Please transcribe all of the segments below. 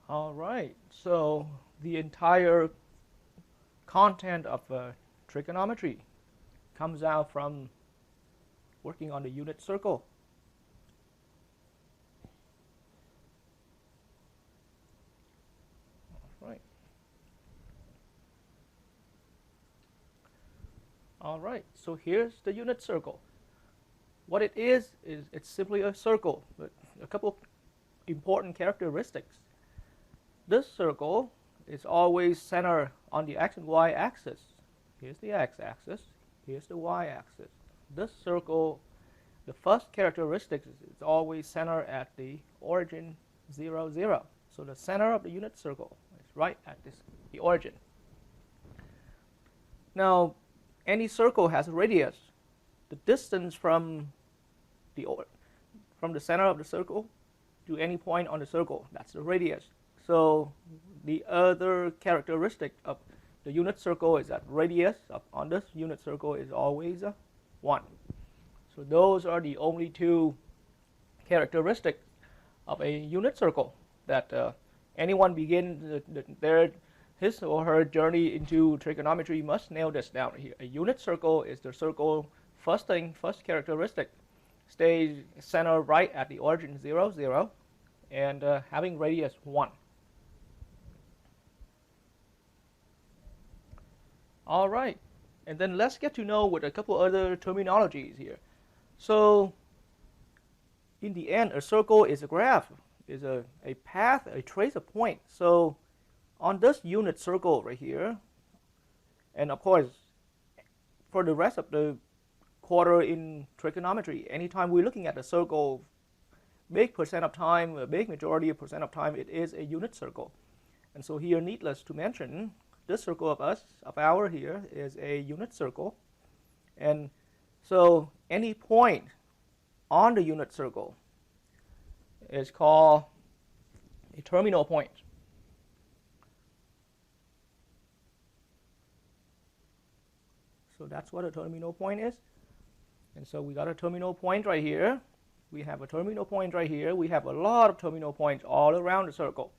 All right, so the entire content of trigonometry comes out from working on the unit circle. Right. All right, so here's the unit circle. What it is it's simply a circle, but a couple important characteristics. This circle is always centered on the x and y axis. Here's the x-axis, here's the y-axis. This circle, the first characteristic is it's always centered at the origin 0, 0. So the center of the unit circle is right at the origin. Now, any circle has a radius. The distance from the center of the circle to any point on the circle, that's the radius. So the other characteristic of the unit circle is that radius on this unit circle is always 1. So those are the only two characteristics of a unit circle that anyone begin his or her journey into trigonometry must nail this down here. A unit circle is the circle first characteristic stays centered right at the origin 0, 0 and having radius 1. All right, and then let's get to know with a couple other terminologies here. So in the end, a circle is a graph, is a path, a trace of point. So on this unit circle right here, and of course, for the rest of the quarter in trigonometry, anytime we're looking at a circle, big percent of time, a big majority of percent of time, it is a unit circle. And so here, needless to mention, this circle of ours here is a unit circle. And so any point on the unit circle is called a terminal point. So that's what a terminal point is. And so we got a terminal point right here. We have a terminal point right here. We have a lot of terminal points all around the circle.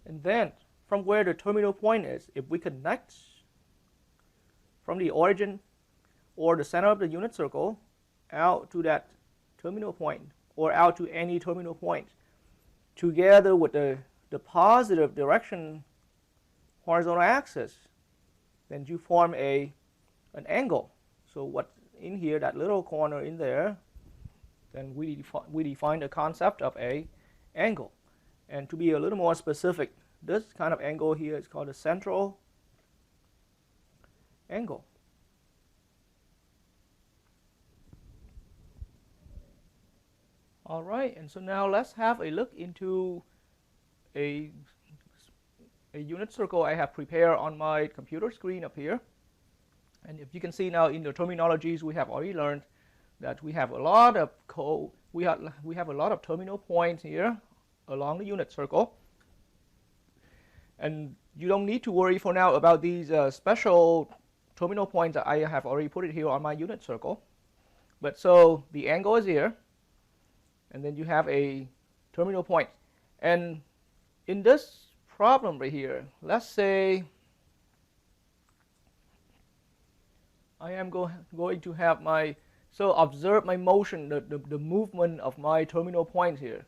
And then from where the terminal point is, if we connect from the origin or the center of the unit circle out to that terminal point or out to any terminal point together with the positive direction horizontal axis, then you form an angle. So what's in here, that little corner in there, then we define the concept of a angle. And to be a little more specific, this kind of angle here is called a central angle. All right, and so now let's have a look into a unit circle I have prepared on my computer screen up here. And if you can see now in the terminologies we have already learned that we have a lot of we have a lot of terminal points here along the unit circle. And you don't need to worry for now about these special terminal points that I have already put it here on my unit circle. But so the angle is here, and then you have a terminal point. And in this problem right here, let's say I am going to have so observe my motion, the movement of my terminal points here.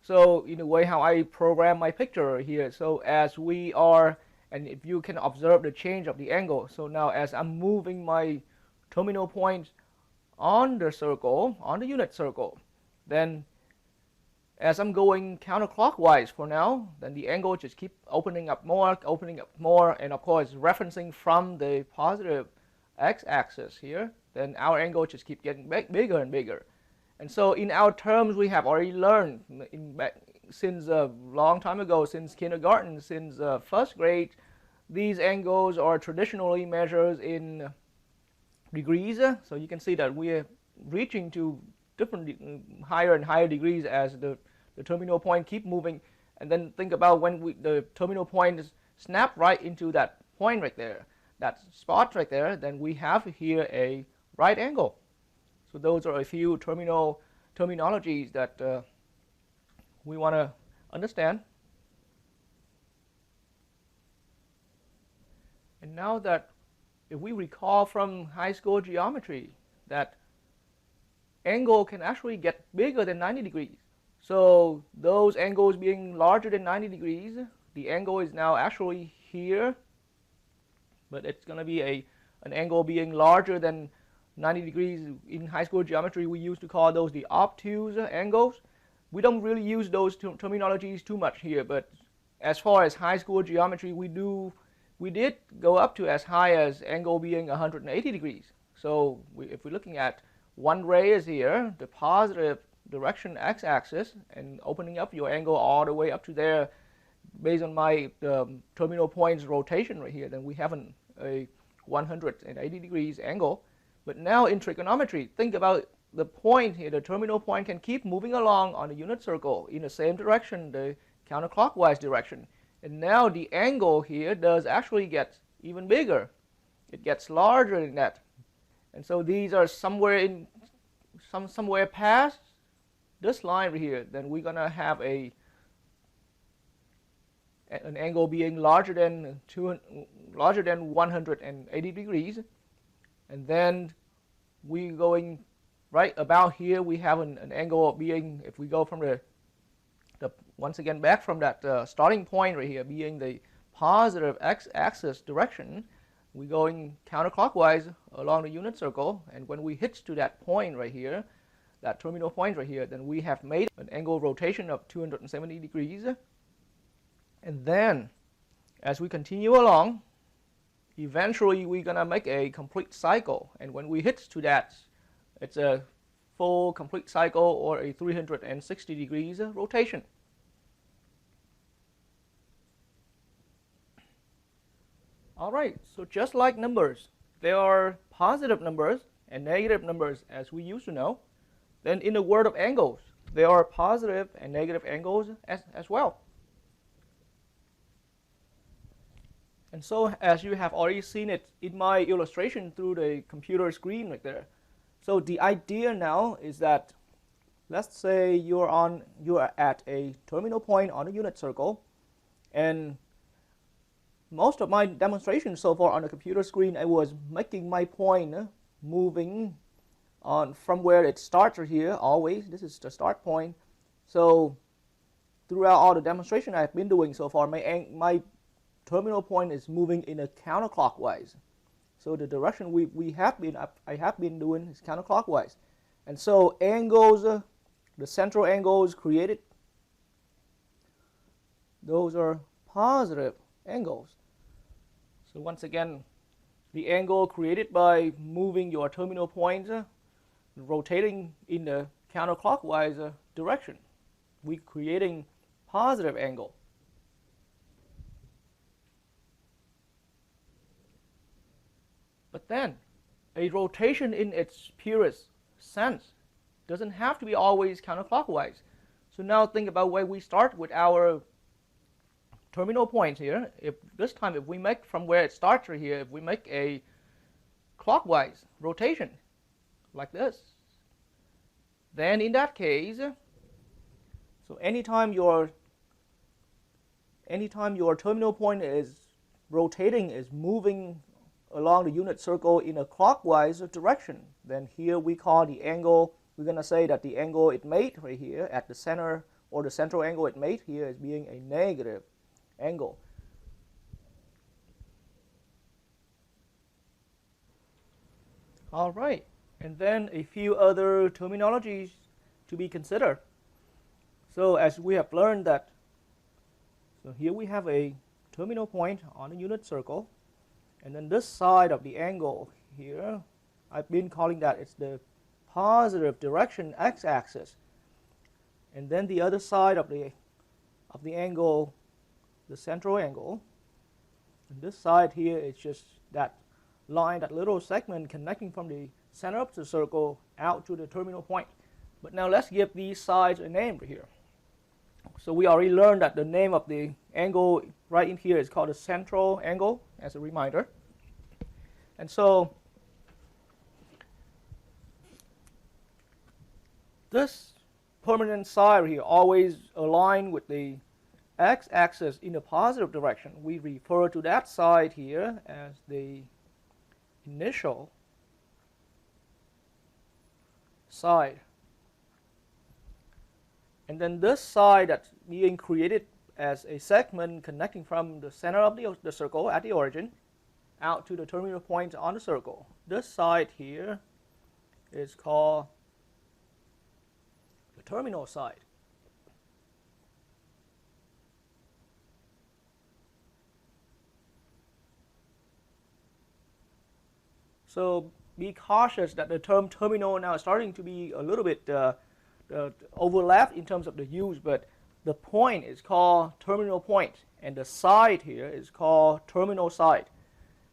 So in a way how I program my picture here, so as we are, and if you can observe the change of the angle, so now as I'm moving my terminal points on the circle, on the unit circle, then as I'm going counterclockwise for now, then the angle just keep opening up more, and of course referencing from the positive x-axis here, then our angle just keep getting bigger and bigger. And so in our terms, we have already learned since a long time ago, since kindergarten, since first grade, these angles are traditionally measured in degrees. So you can see that we are reaching to different higher and higher degrees as the terminal point keep moving. And then think about when the terminal point is snap right into that point right there, that spot right there, then we have here a right angle. So those are a few terminologies that we want to understand. And now that if we recall from high school geometry that angle can actually get bigger than 90 degrees. So those angles being larger than 90 degrees, the angle is now actually here, but it's going to be an angle being larger than 90 degrees. In high school geometry, we used to call those the obtuse angles. We don't really use those terminologies too much here, but as far as high school geometry, we did go up to as high as angle being 180 degrees. So if we're looking at one ray is here, the positive direction x-axis, and opening up your angle all the way up to there based on my terminal point's rotation right here, then we have a 180 degrees angle. But now in trigonometry, think about the point here, the terminal point can keep moving along on the unit circle in the same direction, the counterclockwise direction. And now the angle here does actually get even bigger. It gets larger than that. And so these are somewhere past this line right here, then we're going to have an angle being larger than 180 degrees. And then we going right about here, we have an angle being, if we go from the once again back from that starting point right here, being the positive x-axis direction, we're going counterclockwise along the unit circle, and when we hit to that point right here, that terminal point right here, then we have made an angle of rotation of 270 degrees. And then as we continue along, eventually we're going to make a complete cycle, and when we hit to that, it's a full complete cycle or a 360 degrees rotation. Alright, so just like numbers, there are positive numbers and negative numbers as we used to know. Then in the world of angles, there are positive and negative angles as well. And so as you have already seen it in my illustration through the computer screen right there. So the idea now is that, let's say you're at a terminal point on a unit circle, and most of my demonstrations so far on the computer screen, I was making my point moving on from where it starts right here, always. This is the start point. So throughout all the demonstration I've been doing so far, my terminal point is moving in a counterclockwise. So the direction I have been doing is counterclockwise. And so angles, the central angles created, those are positive angles. So once again, the angle created by moving your terminal point, rotating in the counterclockwise direction, we're creating positive angle. But then, a rotation in its purest sense doesn't have to be always counterclockwise. So now think about where we start with our terminal point here. If this time, if we make from where it starts right here, if we make a clockwise rotation like this, then in that case, so anytime your terminal point is rotating, is moving along the unit circle in a clockwise direction, then here we call the angle, we're going to say that the angle it made right here at the center, or the central angle it made here, is being a negative angle. All right, and then a few other terminologies to be considered. So as we have learned that, so here we have a terminal point on a unit circle, and then this side of the angle here, I've been calling that it's the positive direction x-axis, and then the other side of the angle, the central angle, and this side here is just that line, that little segment connecting from the center of the circle out to the terminal point. But now let's give these sides a name right here. So we already learned that the name of the angle right in here is called the central angle, as a reminder. And so this permanent side here always align with the x-axis in the positive direction, we refer to that side here as the initial side. And then this side that's being created as a segment connecting from the center of the circle at the origin out to the terminal point on the circle. This side here is called the terminal side. So be cautious that the term terminal now is starting to be a little bit overlapped in terms of the use, but the point is called terminal point, and the side here is called terminal side.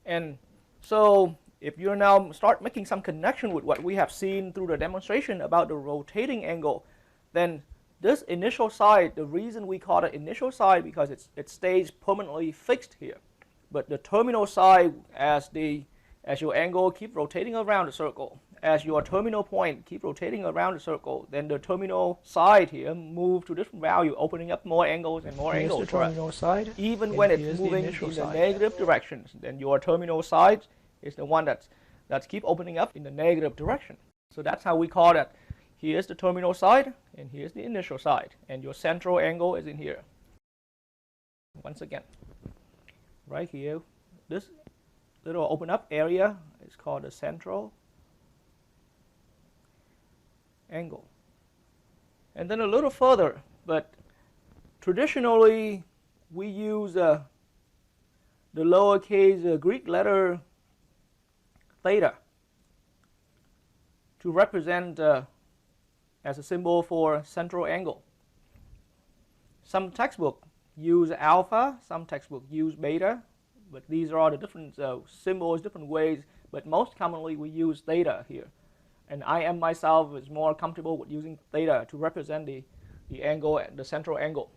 And so if you now start making some connection with what we have seen through the demonstration about the rotating angle, then this initial side, the reason we call it initial side because it stays permanently fixed here. But the terminal side, as your angle keep rotating around the circle, as your terminal point keep rotating around the circle, then the terminal side here move to different value, opening up more angles and more angles. The terminal side, even when it's moving in the negative directions, then your terminal side is the one that's keep opening up in the negative direction. So that's how we call that. Here's the terminal side, and here's the initial side, and your central angle is in here. Once again, right here, this little open up area is called the central angle. And then a little further, but traditionally we use the lowercase Greek letter theta to represent as a symbol for central angle. Some textbooks use alpha, some textbooks use beta, but these are all the different symbols, different ways, but most commonly we use theta here. And I am myself is more comfortable with using theta to represent the angle, the central angle.